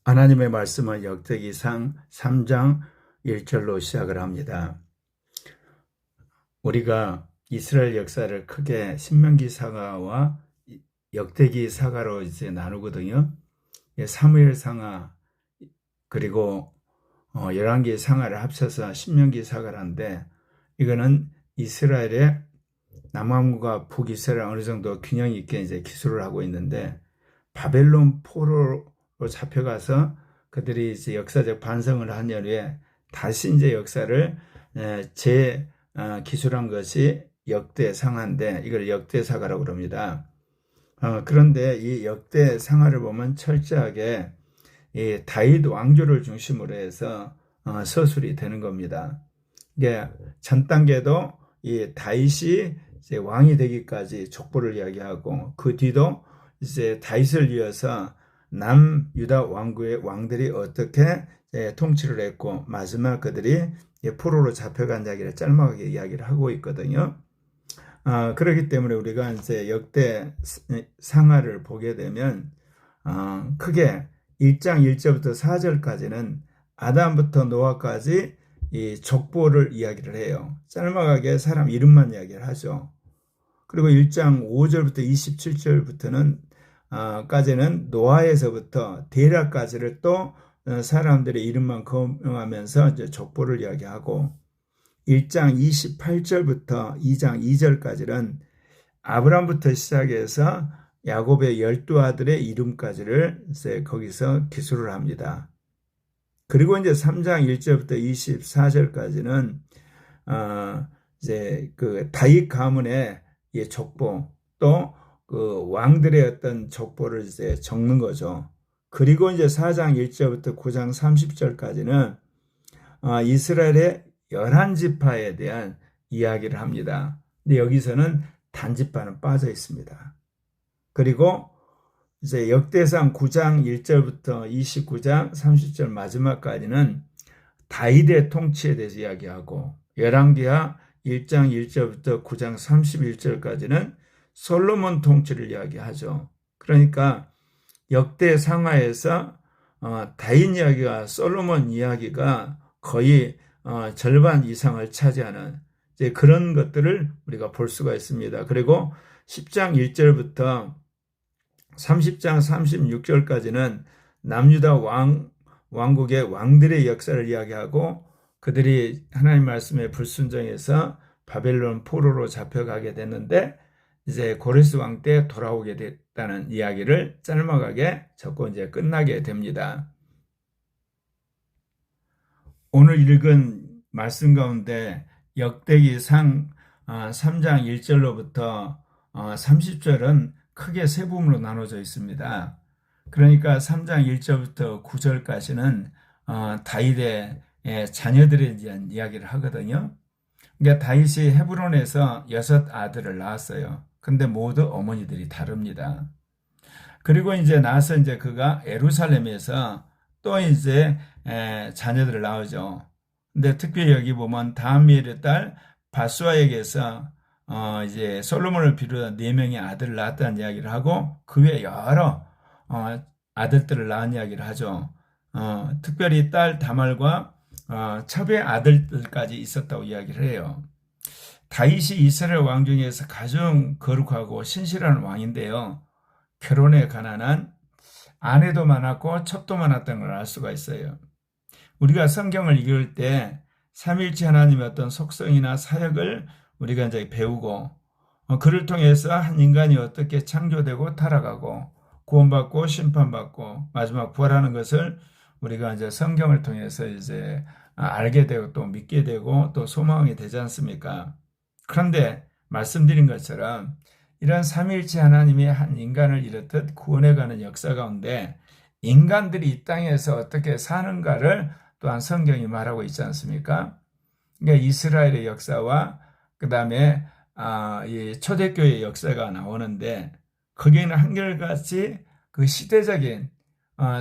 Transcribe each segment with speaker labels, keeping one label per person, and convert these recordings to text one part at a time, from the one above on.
Speaker 1: 하나님의 말씀은 역대기상 3장 1절로 시작을 합니다. 우리가 이스라엘 역사를 크게 신명기 사가와 역대기 사가로 이제 나누거든요. 사무엘 상하 그리고 열왕기 상하를 합쳐서 신명기 사가라는데, 이거는 이스라엘의 남왕국과 북이스라엘 어느 정도 균형 있게 이제 기술을 하고 있는데, 바벨론 포로로 잡혀가서 그들이 이제 역사적 반성을 한 이후에 다시 이제 역사를 기술한 것이 역대상하인데, 이걸 역대사가라고 그럽니다. 그런데 이 역대상하를 보면 철저하게 이 다윗 왕조를 중심으로 해서 서술이 되는 겁니다. 이게 전 단계도 이 다윗이 이제 왕이 되기까지 족보를 이야기하고, 그 뒤도 이제 다윗을 이어서 남유다 왕국의 왕들이 어떻게 통치를 했고, 마지막 그들이 포로로 잡혀간 이야기를 짤막하게 이야기를 하고 있거든요. 그렇기 때문에 우리가 이제 역대 상하를 보게 되면 크게 1장 1절부터 4절까지는 아담부터 노아까지 이 족보를 이야기를 해요. 짤막하게 사람 이름만 이야기를 하죠. 그리고 1장 5절부터 27절부터는 까지는 노아에서부터 데라까지를 또 사람들의 이름만 거명하면서 이제 족보를 이야기하고, 1장 28절부터 2장 2절까지는 아브람부터 시작해서 야곱의 12아들의 이름까지를 이제 거기서 기술을 합니다. 그리고 이제 3장 1절부터 24절까지는 이제 그 다윗 가문의 족보, 또 그 왕들의 어떤 족보를 이제 적는 거죠. 그리고 이제 4장 1절부터 9장 30절까지는 이스라엘의 11지파에 대한 이야기를 합니다. 근데 여기서는 단지파는 빠져 있습니다. 그리고 이제 역대상 9장 1절부터 29장 30절 마지막까지는 다윗의 통치에 대해서 이야기하고, 열왕기하 1장 1절부터 9장 31절까지는 솔로몬 통치를 이야기하죠. 그러니까 역대 상하에서 다윗 이야기와 솔로몬 이야기가 거의 절반 이상을 차지하는 이제 그런 것들을 우리가 볼 수가 있습니다. 그리고 10장 1절부터 30장 36절까지는 남유다 왕국의 왕들의 역사를 이야기하고, 그들이 하나님 말씀에 불순종해서 바벨론 포로로 잡혀가게 됐는데 이제 고레스 왕 때 돌아오게 됐다는 이야기를 짤막하게 적고 이제 끝나게 됩니다. 오늘 읽은 말씀 가운데 역대기상 3장 1절로부터 30절은 크게 세 부분으로 나눠져 있습니다. 그러니까 3장 1절부터 9절까지는 다윗의 자녀들에 대한 이야기를 하거든요. 그러니까 다윗이 헤브론에서 6 아들을 낳았어요. 근데 모두 어머니들이 다릅니다. 그리고 이제 나서 이제 그가 예루살렘에서 또 이제 자녀들을 낳으죠. 근데 특별히 여기 보면 다미엘의 딸 바수아에게서 이제 솔로몬을 비롯한 4명의 아들을 낳았다는 이야기를 하고, 그 외에 여러 아들들을 낳은 이야기를 하죠. 특별히 딸 다말과 첩의 아들들까지 있었다고 이야기를 해요. 다윗이 이스라엘 왕 중에서 가장 거룩하고 신실한 왕인데요, 결혼에 가난한, 아내도 많았고 첩도 많았던 걸 알 수가 있어요. 우리가 성경을 읽을 때 삼일체 하나님의 어떤 속성이나 사역을 우리가 이제 배우고, 그를 통해서 한 인간이 어떻게 창조되고 타락하고 구원받고 심판받고 마지막 부활하는 것을 우리가 이제 성경을 통해서 이제 알게 되고 또 믿게 되고 또 소망이 되지 않습니까? 그런데 말씀드린 것처럼 이런 삼위일체 하나님이 한 인간을 이렇듯 구원해가는 역사 가운데 인간들이 이 땅에서 어떻게 사는가를 또한 성경이 말하고 있지 않습니까? 그러니까 이스라엘의 역사와 그 다음에 이 초대교회의 역사가 나오는데, 거기에는 한결같이 그 시대적인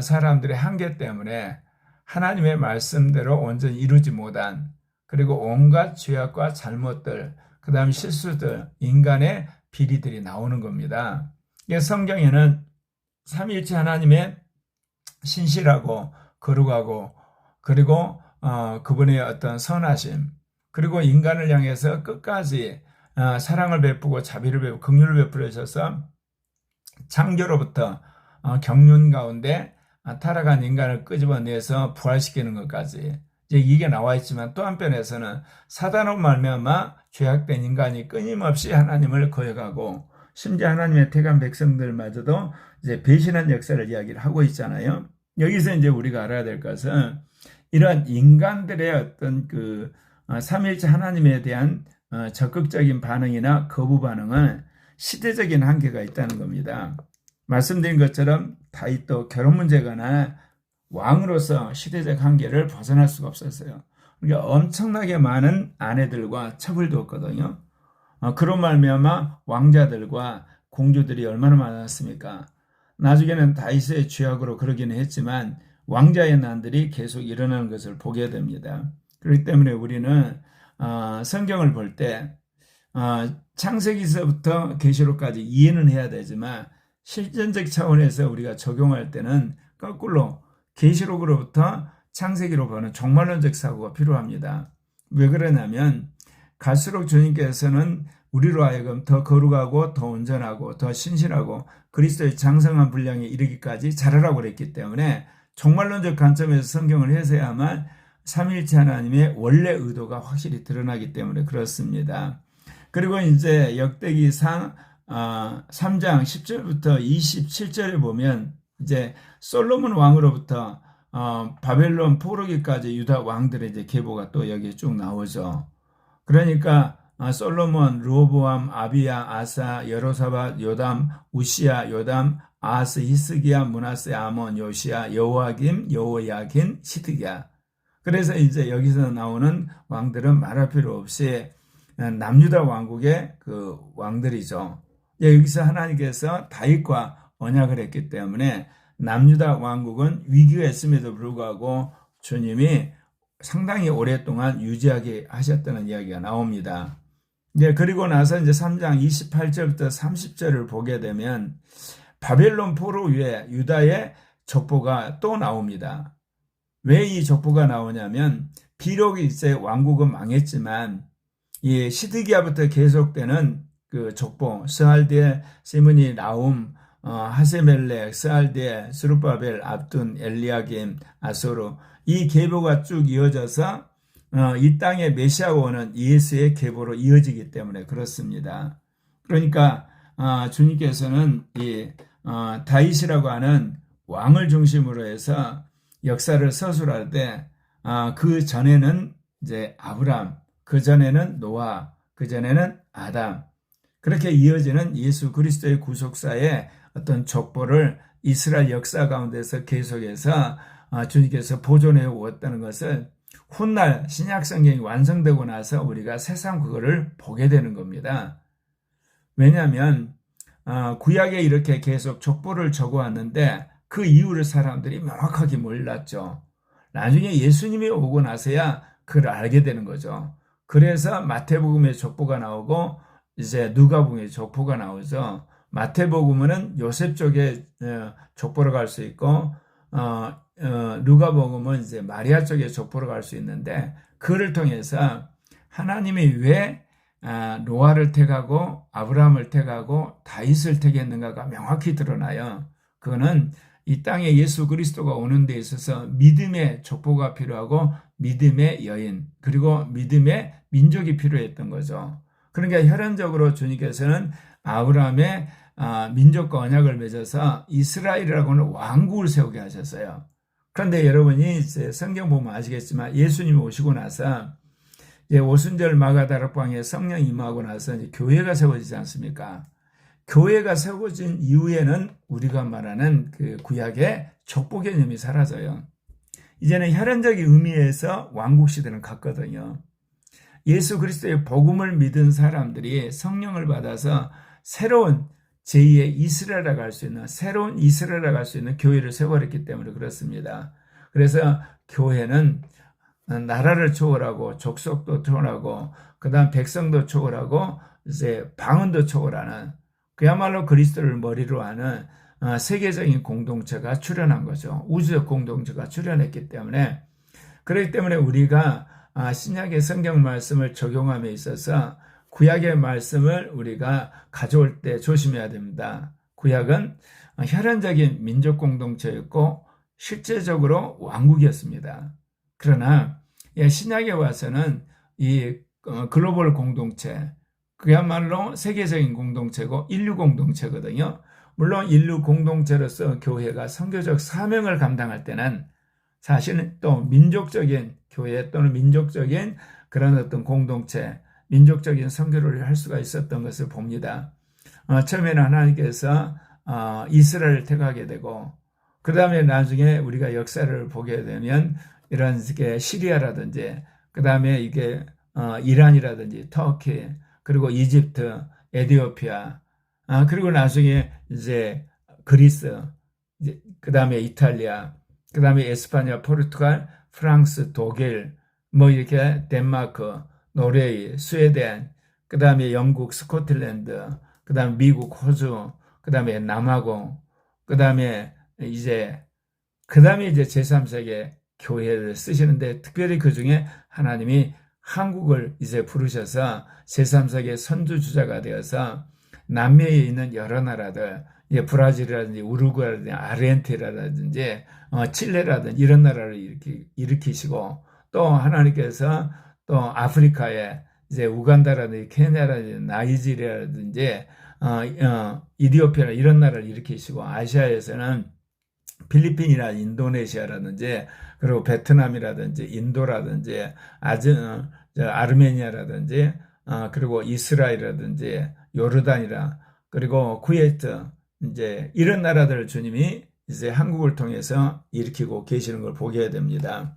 Speaker 1: 사람들의 한계 때문에 하나님의 말씀대로 온전히 이루지 못한, 그리고 온갖 죄악과 잘못들, 그 다음 실수들, 인간의 비리들이 나오는 겁니다. 성경에는 삼위일체 하나님의 신실하고 거룩하고 그리고 그분의 어떤 선하심 그리고 인간을 향해서 끝까지 사랑을 베푸고 자비를 베푸고 긍휼을 베풀으셔서 창조로부터 경륜 가운데 타락한 인간을 끄집어내서 부활시키는 것까지 이제 이게 나와 있지만 또 한편에서는 사단으로 말미암아 죄악된 인간이 끊임없이 하나님을 거역하고 심지어 하나님의 택한 백성들마저도 이제 배신한 역사를 이야기를 하고 있잖아요. 여기서 이제 우리가 알아야 될 것은 이런 인간들의 어떤 그 삼위일체 하나님에 대한 적극적인 반응이나 거부 반응은 시대적인 한계가 있다는 겁니다. 말씀드린 것처럼 다윗도 결혼 문제거나 왕으로서 시대적 한계를 벗어날 수가 없었어요. 그러니까 엄청나게 많은 아내들과 첩을 두었거든요. 그런 말미암아 왕자들과 공주들이 얼마나 많았습니까? 나중에는 다윗의 죄악으로 그러기는 했지만 왕자의 난들이 계속 일어나는 것을 보게 됩니다. 그렇기 때문에 우리는 성경을 볼 때 창세기서부터 계시록까지 이해는 해야 되지만 실전적 차원에서 우리가 적용할 때는 거꾸로 계시록으로부터 창세기로 보는 종말론적 사고가 필요합니다. 왜 그러냐면 갈수록 주님께서는 우리로 하여금 더 거룩하고 더 온전하고 더 신실하고 그리스도의 장성한 분량에 이르기까지 자라라고 그랬기 때문에 종말론적 관점에서 성경을 해석해야만 삼위일체 하나님의 원래 의도가 확실히 드러나기 때문에 그렇습니다. 그리고 이제 역대기상 3장 10절부터 27절에 보면 이제 솔로몬 왕으로부터 바벨론 포로기까지 유다 왕들의 이제 계보가 또 여기에 쭉 나오죠. 그러니까 솔로몬, 르호보암, 아비야, 아사, 여로사밧, 요담, 우시야, 요담, 아하스, 히스기야, 므낫세, 아몬, 요시야, 여호야김, 여호야긴, 시드기야. 그래서 이제 여기서 나오는 왕들은 말할 필요 없이 남유다 왕국의 그 왕들이죠. 여기서 하나님께서 다윗과 언약을 했기 때문에 남유다 왕국은 위기가 있음에도 불구하고 주님이 상당히 오랫동안 유지하게 하셨다는 이야기가 나옵니다. 이제 그리고 나서 이제 3장 28절부터 30절을 보게 되면 바벨론 포로 위에 유다의 족보가 또 나옵니다. 왜 이 족보가 나오냐면 비록 이제 왕국은 망했지만 이 시드기야부터 계속되는 그 족보 스알디엘, 시므니, 나움, 하세멜렉, 스알디엘, 스룹바벨, 압둔, 엘리야김, 아소르 이 계보가 쭉 이어져서 이 땅에 메시아가 오는 예수의 계보로 이어지기 때문에 그렇습니다. 그러니까 주님께서는 이 다윗이라고 하는 왕을 중심으로 해서 역사를 서술할 때 그 전에는 이제 아브람, 그 전에는 노아, 그 전에는 아담 그렇게 이어지는 예수 그리스도의 구속사의 어떤 족보를 이스라엘 역사 가운데서 계속해서 주님께서 보존해 오었다는 것을 훗날 신약 성경이 완성되고 나서 우리가 새삼 그거를 보게 되는 겁니다. 왜냐하면 구약에 이렇게 계속 족보를 적어왔는데 그 이유를 사람들이 명확하게 몰랐죠. 나중에 예수님이 오고 나서야 그걸 알게 되는 거죠. 그래서 마태복음의 족보가 나오고 이제 누가복음의 족보가 나오죠. 마태복음은 요셉 쪽에 족보로 갈 수 있고 누가복음은 이제 마리아 쪽에 족보로 갈 수 있는데 그를 통해서 하나님이 왜 노아를 택하고 아브라함을 택하고 다윗을 택했는가가 명확히 드러나요. 그거는 이 땅에 예수 그리스도가 오는 데 있어서 믿음의 족보가 필요하고 믿음의 여인 그리고 믿음의 민족이 필요했던 거죠. 그러니까 혈연적으로 주님께서는 아브라함의 민족과 언약을 맺어서 이스라엘이라고 하는 왕국을 세우게 하셨어요. 그런데 여러분이 이제 성경 보면 아시겠지만 예수님이 오시고 나서 이제 오순절 마가다락방에 성령 임하고 나서 이제 교회가 세워지지 않습니까? 교회가 세워진 이후에는 우리가 말하는 그 구약의 족보 개념이 사라져요. 이제는 혈연적 의미에서 왕국 시대는 갔거든요. 예수 그리스도의 복음을 믿은 사람들이 성령을 받아서 새로운 제2의 이스라엘이라고 할 수 있는 새로운 이스라엘이라고 할 수 있는 교회를 세워버렸기 때문에 그렇습니다. 그래서 교회는 나라를 초월하고 족속도 초월하고 그다음 백성도 초월하고 이제 방언도 초월하는 그야말로 그리스도를 머리로 하는 세계적인 공동체가 출현한 거죠. 우주적 공동체가 출현했기 때문에, 그렇기 때문에 우리가 신약의 성경 말씀을 적용함에 있어서 구약의 말씀을 우리가 가져올 때 조심해야 됩니다. 구약은 혈연적인 민족 공동체였고 실제적으로 왕국이었습니다. 그러나 신약에 와서는 이 글로벌 공동체, 그야말로 세계적인 공동체고 인류 공동체거든요. 물론 인류 공동체로서 교회가 선교적 사명을 감당할 때는 사실은 또 민족적인 교회 또는 민족적인 그런 어떤 공동체, 민족적인 선교를 할 수가 있었던 것을 봅니다. 처음에는 하나님께서 이스라엘을 택하게 되고, 그 다음에 나중에 우리가 역사를 보게 되면 이런 시리아라든지, 그 다음에 이게 이란이라든지 터키, 그리고 이집트, 에티오피아, 그리고 나중에 이제 그리스, 그 다음에 이탈리아, 그 다음에 에스파냐, 포르투갈, 프랑스, 독일, 뭐 이렇게 덴마크, 노르웨이, 스웨덴, 그 다음에 영국, 스코틀랜드, 그 다음에 미국, 호주, 그 다음에 남아공, 그 다음에 이제 제3세계 교회를 쓰시는데, 특별히 그 중에 하나님이 한국을 이제 부르셔서 제3세계 선두주자가 되어서 남미에 있는 여러 나라들, 브라질이라든지 우루과이라든지 아르헨티나라든지 칠레라든지 이런 나라를 일으키시고, 또 하나님께서 또 아프리카에 이제 우간다라든지 케냐라든지 나이지리아라든지 이디오피아 이런 나라를 일으키시고, 아시아에서는 필리핀이나 인도네시아라든지, 그리고 베트남이라든지 인도라든지 아르메니아라든지 그리고 이스라엘이라든지 요르단이라, 그리고 쿠웨이트, 이제 이런 나라들을 주님이 이제 한국을 통해서 일으키고 계시는 걸 보게 됩니다.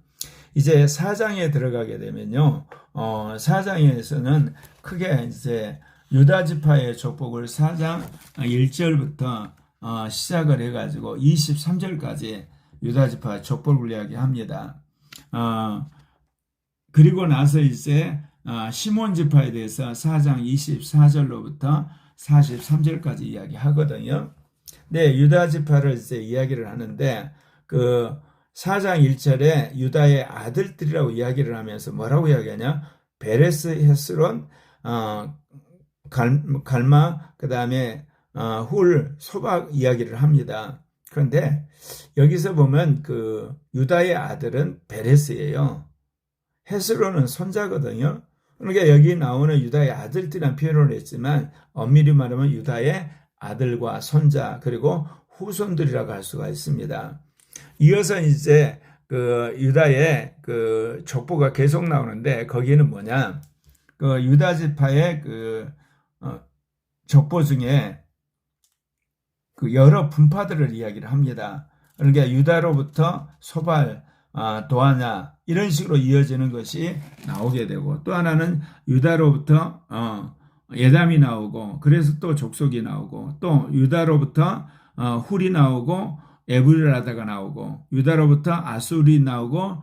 Speaker 1: 이제 4장에 들어가게 되면요, 4장에서는 크게 이제 유다 지파의 족복을 4장 1절부터 시작을 해가지고 23절까지 유다 지파 족복을 이야기합니다. 그리고 나서 이제 시몬 지파에 대해서 4장 24절로부터 43절까지 이야기하거든요. 네, 유다 지파를 이제 이야기를 하는데, 그 4장 1절에 유다의 아들들이라고 이야기를 하면서 뭐라고 이야기하냐? 베레스, 헤스론, 갈마, 그 다음에 훌, 소박 이야기를 합니다. 그런데 여기서 보면 그 유다의 아들은 베레스예요. 헤스론은 손자거든요. 그러니까 여기 나오는 유다의 아들들이라는 표현을 했지만 엄밀히 말하면 유다의 아들과 손자 그리고 후손들이라고 할 수가 있습니다. 이어서 이제 그 유다의 그 족보가 계속 나오는데, 거기는 뭐냐? 그 유다 지파의 그 족보 중에 그 여러 분파들을 이야기를 합니다. 그러니까 유다로부터 소발, 도하냐 이런 식으로 이어지는 것이 나오게 되고, 또 하나는 유다로부터 예담이 나오고, 그래서 또 족속이 나오고, 또 유다로부터 훌이 나오고 에브라다가 나오고, 유다로부터 아술이 나오고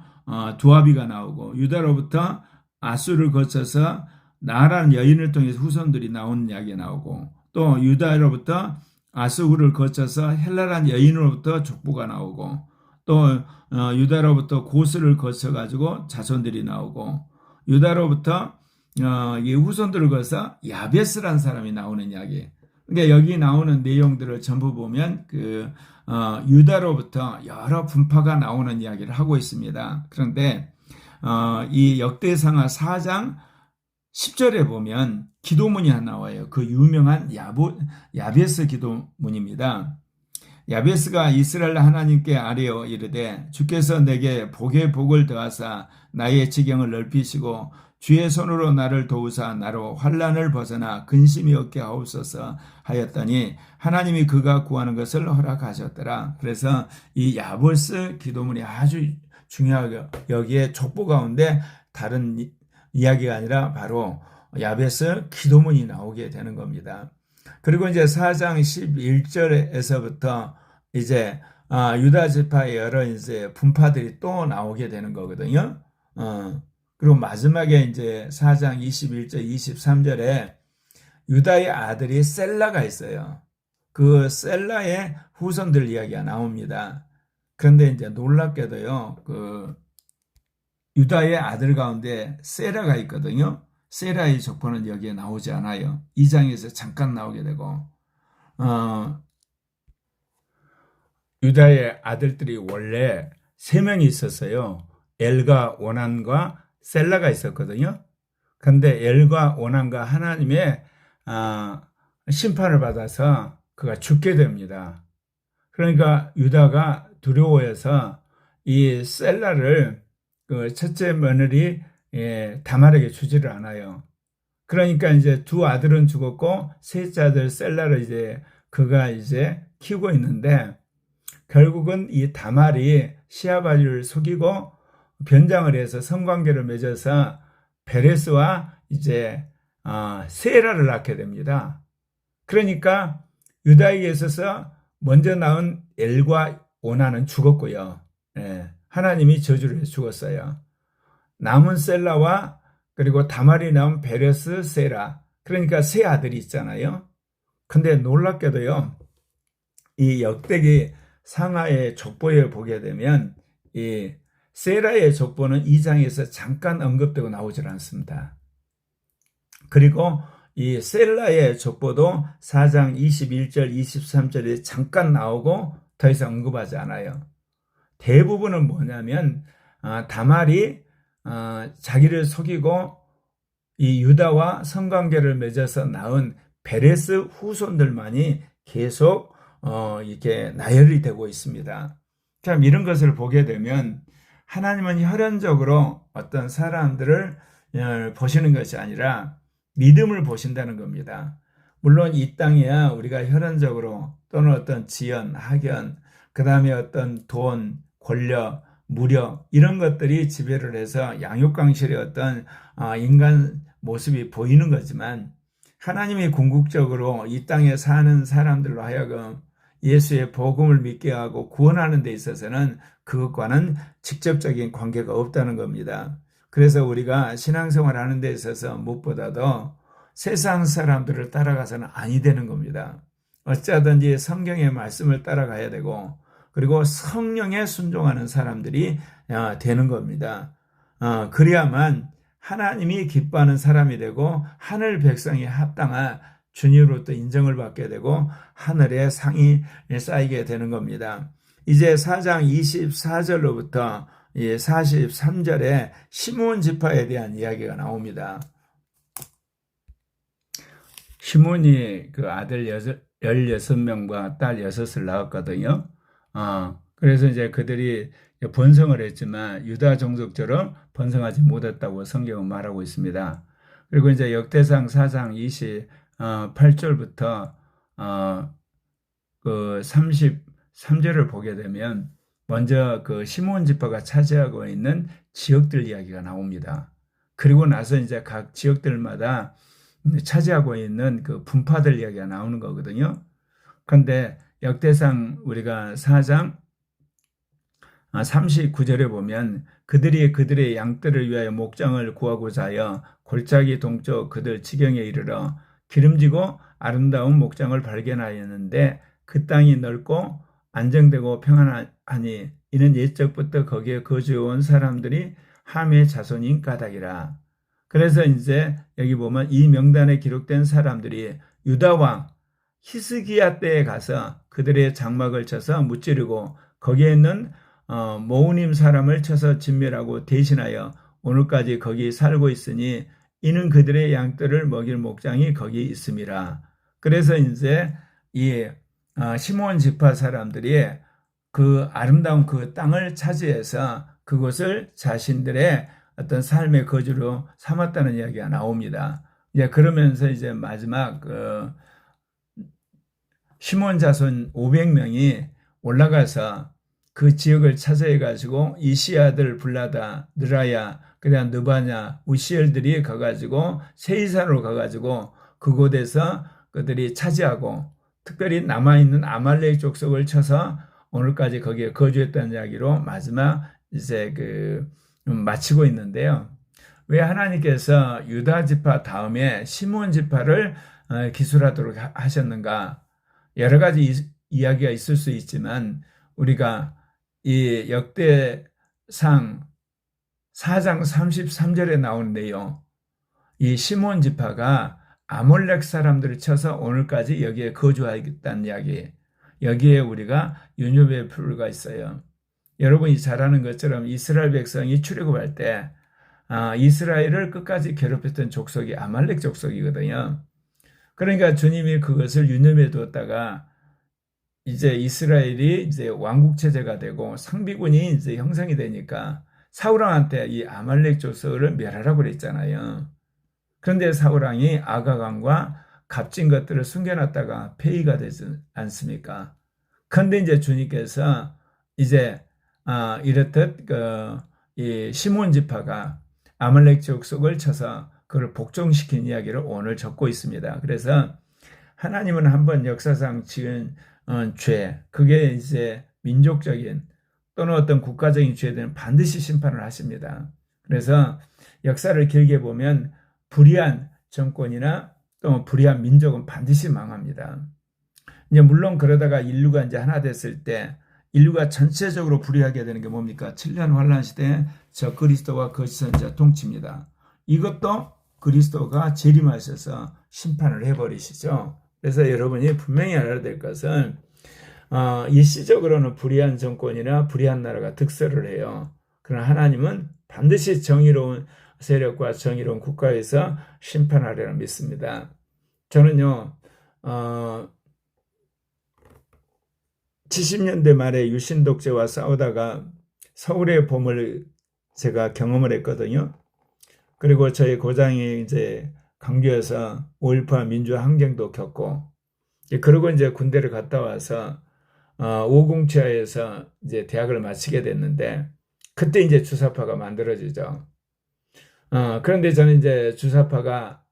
Speaker 1: 두아비가 나오고, 유다로부터 아술을 거쳐서 나라는 여인을 통해서 후손들이 나오는 이야기가 나오고, 또 유다로부터 아수르를 거쳐서 헬라란 여인으로부터 족보가 나오고, 또 유다로부터 고스를 거쳐가지고 자손들이 나오고, 유다로부터 이 후손들을 거쳐 야베스라는 사람이 나오는 이야기. 그러니까 여기 나오는 내용들을 전부 보면 그 유다로부터 여러 분파가 나오는 이야기를 하고 있습니다. 그런데 이 역대상하 4장 10절에 보면 기도문이 하나 나와요. 그 유명한 야베스 기도문입니다. 야베스가 이스라엘 하나님께 아뢰어 이르되, 주께서 내게 복에 복을 더하사 나의 지경을 넓히시고 주의 손으로 나를 도우사 나로 환난을 벗어나 근심이 없게 하옵소서 하였더니 하나님이 그가 구하는 것을 허락하셨더라. 그래서 이 야베스 기도문이 아주 중요하게, 여기에 족보 가운데 다른 이야기가 아니라 바로 야베스 기도문이 나오게 되는 겁니다. 그리고 이제 4장 11절에서부터 이제 유다 지파의 여러 이제 분파들이 또 나오게 되는 거거든요. 그리고 마지막에 이제 4장 21절, 23절에 유다의 아들이 셀라가 있어요. 그 셀라의 후손들 이야기가 나옵니다. 그런데 이제 놀랍게도요, 그 유다의 아들 가운데 세라가 있거든요. 세라의 족보는 여기에 나오지 않아요. 2장에서 잠깐 나오게 되고, 유다의 아들들이 원래 세 명이 있었어요. 엘과 오난과 셀라가 있었거든요. 근데 엘과 오난과 하나님의 심판을 받아서 그가 죽게 됩니다. 그러니까 유다가 두려워해서 이 셀라를 그 첫째 며느리 다말에게 주지를 않아요. 그러니까 이제 두 아들은 죽었고 셋째 아들 셀라를 이제 그가 이제 키우고 있는데, 결국은 이 다말이 시아바를 속이고 변장을 해서 성관계를 맺어서 베레스와 이제 세라를 낳게 됩니다. 그러니까 유다에게 있어서 먼저 낳은 엘과 오나는 죽었고요. 하나님이 저주를 해 죽었어요. 남은 셀라와 그리고 다말이 낳은 베레스, 세라, 그러니까 세 아들이 있잖아요. 근데 놀랍게도요, 이 역대기 상하의 족보에 보게 되면 이 세라의 족보는 2장에서 잠깐 언급되고 나오질 않습니다. 그리고 이 셀라의 족보도 4장 21절, 23절에 잠깐 나오고 더 이상 언급하지 않아요. 대부분은 뭐냐면 다말이 자기를 속이고 이 유다와 성관계를 맺어서 낳은 베레스 후손들만이 계속 이렇게 나열이 되고 있습니다. 참 이런 것을 보게 되면 하나님은 혈연적으로 어떤 사람들을 보시는 것이 아니라 믿음을 보신다는 겁니다. 물론 이 땅에야 우리가 혈연적으로 또는 어떤 지연, 학연, 그 다음에 어떤 돈, 권력, 무력 이런 것들이 지배를 해서 양육강실의 어떤 인간 모습이 보이는 거지만, 하나님이 궁극적으로 이 땅에 사는 사람들로 하여금 예수의 복음을 믿게 하고 구원하는 데 있어서는 그것과는 직접적인 관계가 없다는 겁니다. 그래서 우리가 신앙생활 하는 데 있어서 무엇보다도 세상 사람들을 따라가서는 아니 되는 겁니다. 어찌하든지 성경의 말씀을 따라가야 되고, 그리고 성령에 순종하는 사람들이 되는 겁니다. 그래야만 하나님이 기뻐하는 사람이 되고 하늘 백성이 합당한 주님으로부터 인정을 받게 되고 하늘의 상이 쌓이게 되는 겁니다. 이제 4장 24절로부터 43절에 시므온 지파에 대한 이야기가 나옵니다. 시므온이 그 아들 16명과 딸 6을 낳았거든요. 그래서 이제 그들이 번성을 했지만 유다 종족처럼 번성하지 못했다고 성경은 말하고 있습니다. 그리고 이제 역대상 4장 28절부터 그 33절을 보게 되면 먼저 그 시므온 지파가 차지하고 있는 지역들 이야기가 나옵니다. 그리고 나서 이제 각 지역들마다 차지하고 있는 그 분파들 이야기가 나오는 거거든요. 그런데 역대상 우리가 4장 39절에 보면 그들이 그들의 양떼를 위하여 목장을 구하고자 하여 골짜기 동쪽 그들 지경에 이르러 기름지고 아름다운 목장을 발견하였는데 그 땅이 넓고 안정되고 평안하니 이는 옛적부터 거기에 거주해온 사람들이 함의 자손인 까닭이라. 그래서 이제 여기 보면 이 명단에 기록된 사람들이 유다 왕 히스기야 때에 가서 그들의 장막을 쳐서 무찌르고 거기에 있는 모우님 사람을 쳐서 진멸하고 대신하여 오늘까지 거기 살고 있으니 이는 그들의 양떼를 먹일 목장이 거기 있음이라. 그래서 이제 이 시므온 지파 사람들이 그 아름다운 그 땅을 차지해서 그곳을 자신들의 어떤 삶의 거주로 삼았다는 이야기가 나옵니다. 이제 그러면서 이제 마지막 시므온 자손 500명이 올라가서 그 지역을 차지해 가지고 이시아들 블라다, 느라야, 그다음 느바냐, 우시엘들이 가가지고 세이산으로 가가지고 그곳에서 그들이 차지하고 특별히 남아있는 아말렉 족속을 쳐서 오늘까지 거기에 거주했다는 이야기로 마지막 이제 마치고 있는데요. 왜 하나님께서 유다 지파 다음에 시므온 지파를 기술하도록 하셨는가? 여러 가지 이야기가 있을 수 있지만 우리가 이 역대상 4장 33절에 나오는데요. 이 시몬 지파가 아몰렉 사람들을 쳐서 오늘까지 여기에 거주하겠다는 이야기. 여기에 우리가 윤협의 표류가 있어요. 여러분이 잘 아는 것처럼 이스라엘 백성이 출애굽할 때 이스라엘을 끝까지 괴롭혔던 족속이 아말렉 족속이거든요. 그러니까 주님이 그것을 유념해 두었다가 이제 이스라엘이 이제 왕국 체제가 되고 상비군이 이제 형성이 되니까 사울왕한테 이 아말렉 족속을 멸하라고 그랬잖아요. 그런데 사울왕이 아가강과 값진 것들을 숨겨놨다가 폐위가 되지 않습니까? 그런데 이제 주님께서 이제 이렇듯 이 시몬 지파가 아말렉 족속을 쳐서 그걸 복종시킨 이야기를 오늘 적고 있습니다. 그래서 하나님은 한번 역사상 지은 죄, 그게 이제 민족적인 또는 어떤 국가적인 죄들은 반드시 심판을 하십니다. 그래서 역사를 길게 보면 불의한 정권이나 또 불의한 민족은 반드시 망합니다. 이제 물론 그러다가 인류가 이제 하나 됐을 때 인류가 전체적으로 불의하게 되는 게 뭡니까? 7년 환란 시대에 저 그리스도와 거짓 선지자 통치입니다. 이것도 그리스도가 재림하셔서 심판을 해버리시죠. 그래서 여러분이 분명히 알아야 될 것은 일시적으로는 불의한 정권이나 불의한 나라가 득세를 해요. 그러나 하나님은 반드시 정의로운 세력과 정의로운 국가에서 심판하리라 믿습니다. 저는요 70년대 말에 유신 독재와 싸우다가 서울의 봄을 제가 경험을 했거든요. 그리고 저희 고장이 이제 강주에서 5.18 민주화 항쟁도 겪고, 그러고 이제 군대를 갔다 와서 507에서 이제 대학을 마치게 됐는데, 그때 이제 주사파가 만들어지죠. 그런데 저는 이제 주사파가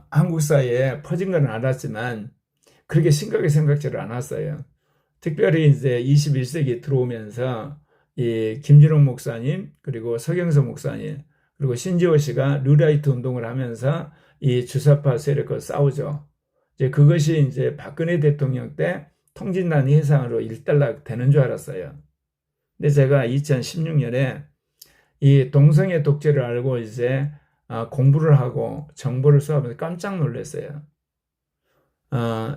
Speaker 1: 한국 사회에 퍼진 건 알았지만 그렇게 심각하게 생각지를 않았어요. 특별히 이제 21세기 들어오면서 이 김진홍 목사님 그리고 서경석 목사님 그리고 신지호 씨가 르라이트 운동을 하면서 이 주사파 세력과 싸우죠. 이제 그것이 이제 박근혜 대통령 때 통진단 해상으로 일단락 되는 줄 알았어요. 근데 제가 2016년에 이 동성애 독재를 알고 이제 공부를 하고 정보를 수합해서 깜짝 놀랐어요.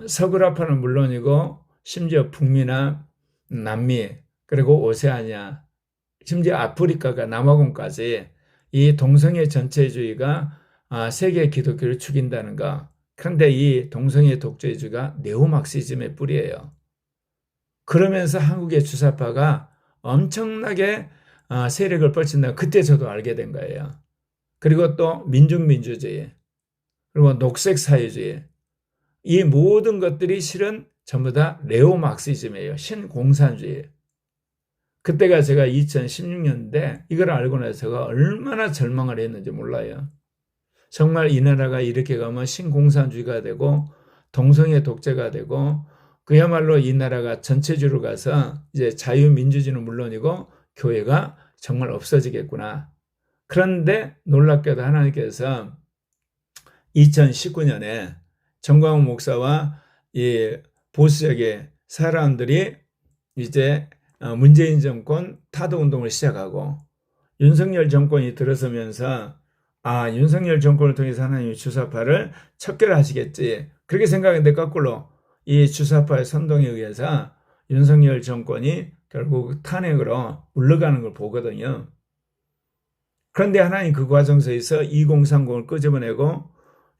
Speaker 1: 서구라파는 물론이고 심지어 북미나 남미 그리고 오세아니아 심지어 아프리카가 남아공까지 이 동성애 전체주의가 세계 기독교를 죽인다는 거. 그런데 이 동성애 독재주의가 네오막시즘의 뿌리예요. 그러면서 한국의 주사파가 엄청나게 세력을 뻗친다. 그때 저도 알게 된 거예요. 그리고 또 민중민주주의 그리고 녹색사회주의 이 모든 것들이 실은 전부 다 네오막시즘이에요. 신공산주의. 그때가 제가 2016년인데 이걸 알고 나서 제가 얼마나 절망을 했는지 몰라요. 정말 이 나라가 이렇게 가면 신공산주의가 되고 동성애 독재가 되고 그야말로 이 나라가 전체주로 가서 이제 자유민주주의는 물론이고 교회가 정말 없어지겠구나. 그런데 놀랍게도 하나님께서 2019년에 정광훈 목사와 이 보수적의 사람들이 이제 문재인 정권 타도운동을 시작하고 윤석열 정권이 들어서면서 윤석열 정권을 통해서 하나님이 주사파를 척결하시겠지 그렇게 생각했는데 거꾸로 이 주사파의 선동에 의해서 윤석열 정권이 결국 탄핵으로 물러가는 걸 보거든요. 그런데 하나님 그 과정에서 2030을 끄집어내고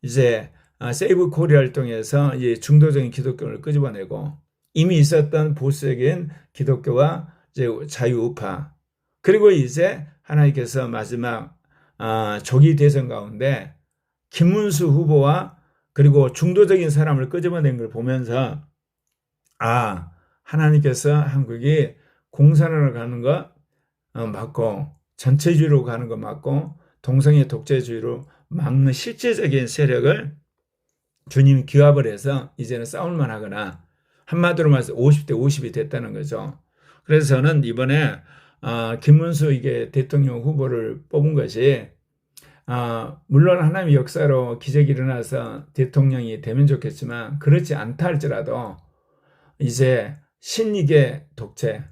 Speaker 1: 이제 세이브 코리아를 통해서 이제 중도적인 기독교를 끄집어내고 이미 있었던 보수적인 기독교와 이제 자유우파 그리고 이제 하나님께서 마지막 조기 대선 가운데 김문수 후보와 그리고 중도적인 사람을 끄집어낸 걸 보면서 하나님께서 한국이 공산으로 가는 거 맞고 전체주의로 가는 거 맞고 동성애 독재주의로 막는 실제적인 세력을 주님이 기합을 해서 이제는 싸울만 하거나 한마디로 말해서 50대 50이 됐다는 거죠. 그래서 저는 이번에 김문수 이게 대통령 후보를 뽑은 것이 물론 하나님의 역사로 기적이 일어나서 대통령이 되면 좋겠지만 그렇지 않다 할지라도 이제 신익의 독재,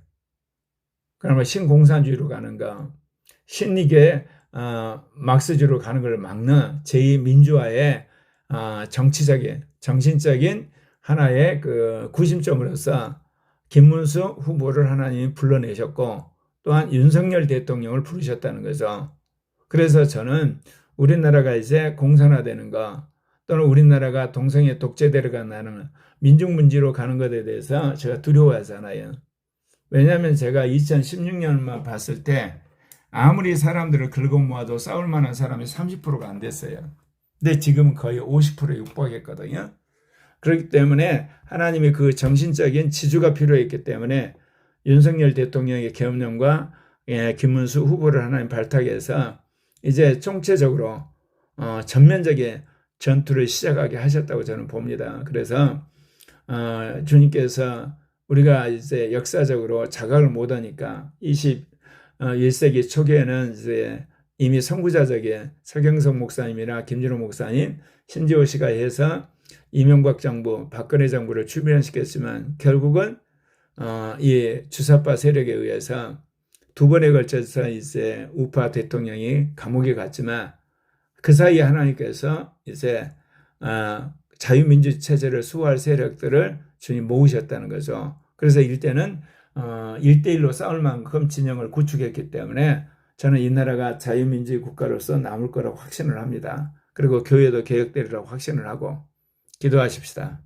Speaker 1: 그러면 신공산주의로 가는 거, 신익의 막스주의로 가는 걸 막는 제2민주화의 정치적인, 정신적인 하나의 그 구심점으로서 김문수 후보를 하나님이 불러내셨고 또한 윤석열 대통령을 부르셨다는 거죠. 그래서 저는 우리나라가 이제 공산화되는 거 또는 우리나라가 동성애 독재대로 가는 민중문제로 가는 것에 대해서 제가 두려워하잖아요. 왜냐하면 제가 2016년만 봤을 때 아무리 사람들을 긁어 모아도 싸울 만한 사람이 30%가 안 됐어요. 근데 지금은 거의 50%에 육박했거든요. 그렇기 때문에 하나님의 그 정신적인 지주가 필요했기 때문에 윤석열 대통령의 계엄령과 김문수 후보를 하나님 발탁해서 이제 총체적으로 전면적인 전투를 시작하게 하셨다고 저는 봅니다. 그래서 주님께서 우리가 이제 역사적으로 자각을 못하니까 21세기 초기에는 이제 이미 선구자적인 서경석 목사님이나 김준호 목사님, 신지호 씨가 해서 이명박 정부, 박근혜 정부를 출변시켰지만 결국은 이 주사파 세력에 의해서 두 번에 걸쳐서 이제 우파 대통령이 감옥에 갔지만 그 사이에 하나님께서 이제 자유민주 체제를 수호할 세력들을 주님 모으셨다는 거죠. 그래서 이때는 1대1로 싸울 만큼 진영을 구축했기 때문에 저는 이 나라가 자유민주주의 국가로서 남을 거라고 확신을 합니다. 그리고 교회도 개혁되리라고 확신을 하고 기도하십시다.